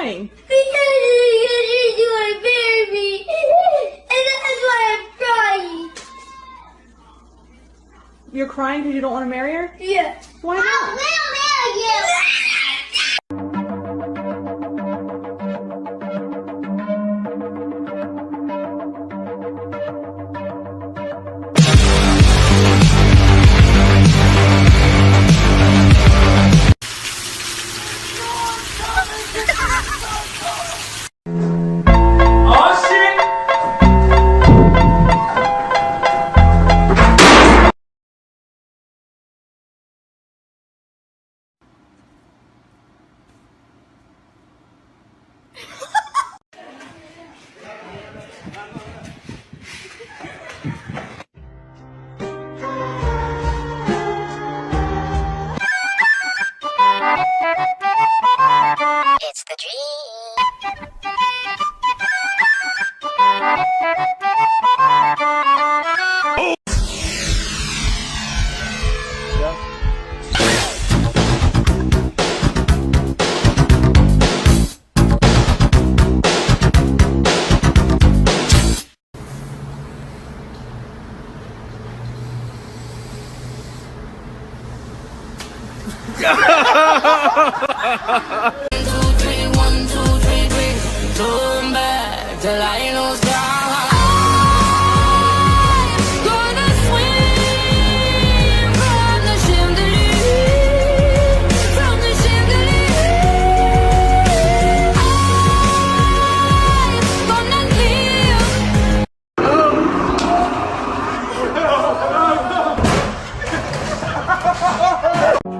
crying? Because you want to marry me. And that's why I'm crying. You're crying because you don't want to marry her? Yeah. Why not? I will marry you. It's the dream. Till I ain't no star.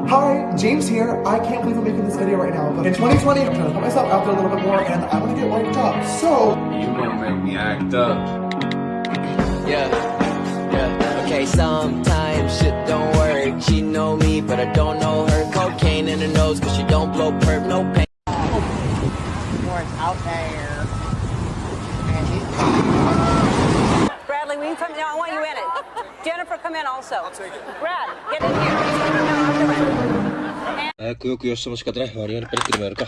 Hi, James here. I can't believe I'm making this video right now, but in 2020, I'm trying to put myself out there a little bit more, and I want to get wiped up. So You gonna make me act up. Yeah. Okay, sometimes shit don't work. She know me, but I don't know her. Cocaine in her nose, cause she don't blow perp, no pain. Out there. Bradley, will you come? No, I want you in it. Jennifer, come in also. I'll take it. Brad, get in here. No, I'll do it. 早くよくよしてほしかったね。割り割りペレットでもやるか。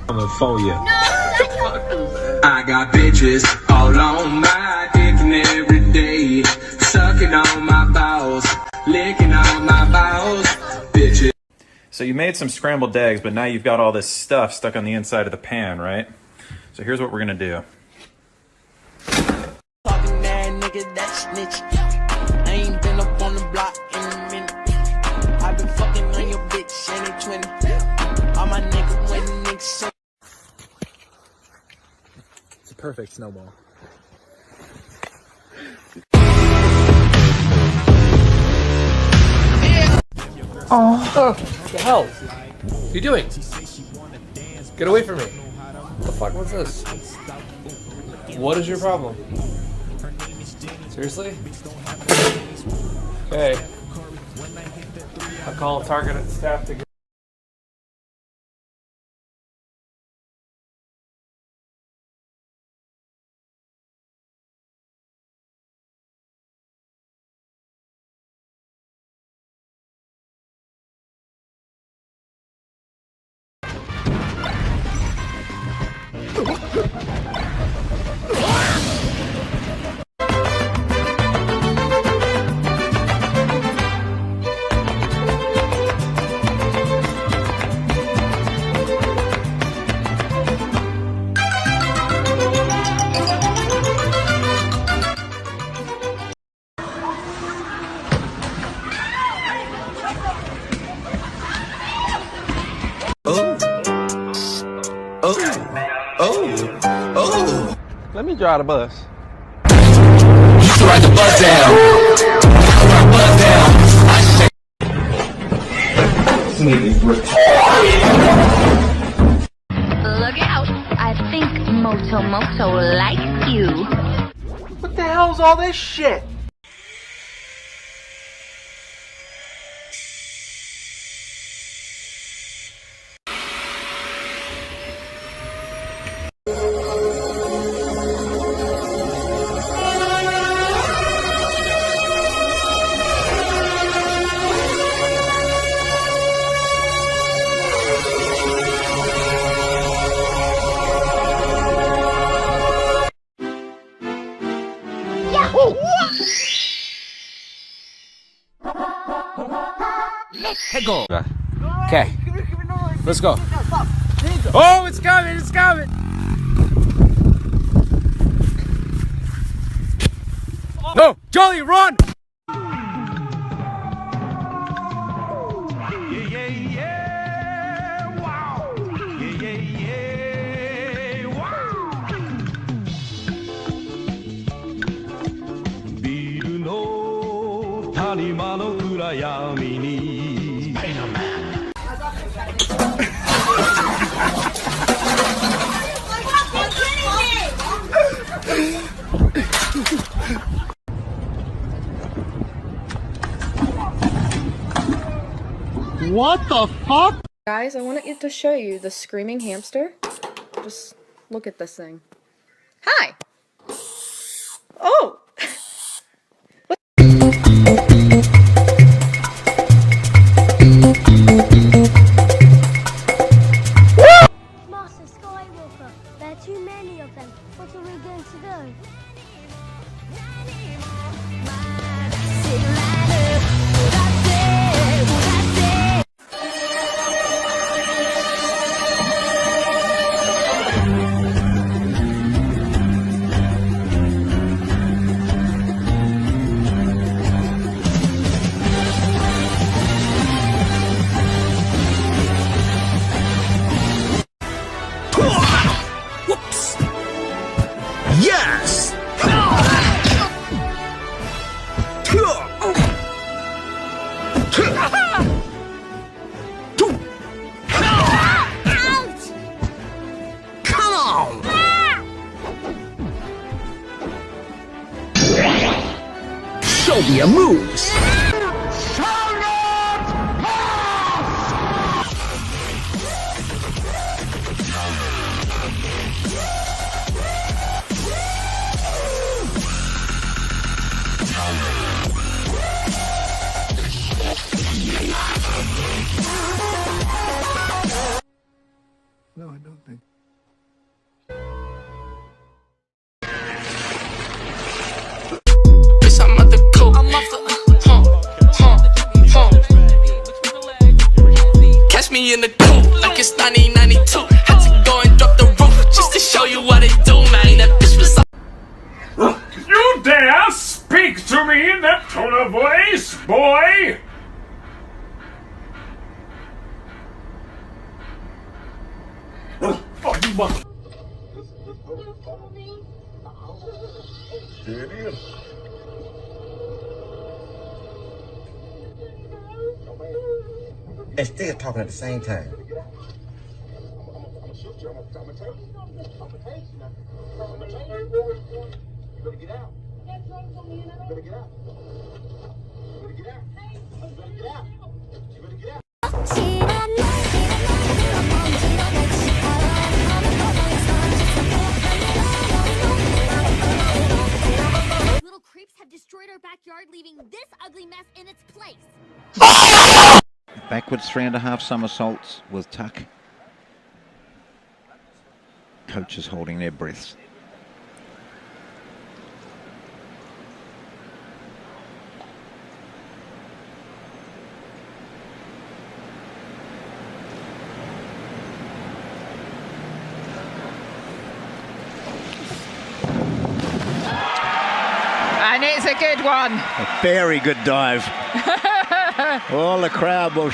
I'm gonna phone you. I got bitches all on my dick and every day, sucking on my balls, licking on my balls, bitches. So you made some scrambled eggs, but now you've got all this stuff stuck on the inside of the pan, right? So here's what we're gonna do. Talking that nigga, that snitch. I ain't been up on the block in a minute. I've been fucking on your bitch, and they 20. All my niggas when niggas so. it's a perfect snowball. Oh, the hell? What are you doing? Get away from me. What the fuck was this? What is your problem? Seriously? Okay. I'll call targeted staff to get Let me drive the bus. Ride the bus down. Bus down. Look out. Komoto likes you. What the hell's all this shit? Okay. Let's go. Oh, it's coming! It's coming! No! Jolly, run! What the fuck? Guys, I wanted to show you the screaming hamster. Just look at this thing. Hi! Oh! Master Skywalker, there are too many of them. What are we going to do? Yes! Come on! Show me your moves! No, I don't think. Bitch, I'm at the coop. I'm off the Catch me in the coop like it's 1992. Had to go and drop the roof just to show you what it do, man. That bitch was so You dare speak to me in that tone of voice, boy? Oh, you mother... And still talking at the same time. Little creeps have destroyed our backyard, leaving this ugly mess in its place. Backwards 3.5 somersaults with tuck. Coaches holding their breaths. And it's a good one. A very good dive. All the crowd will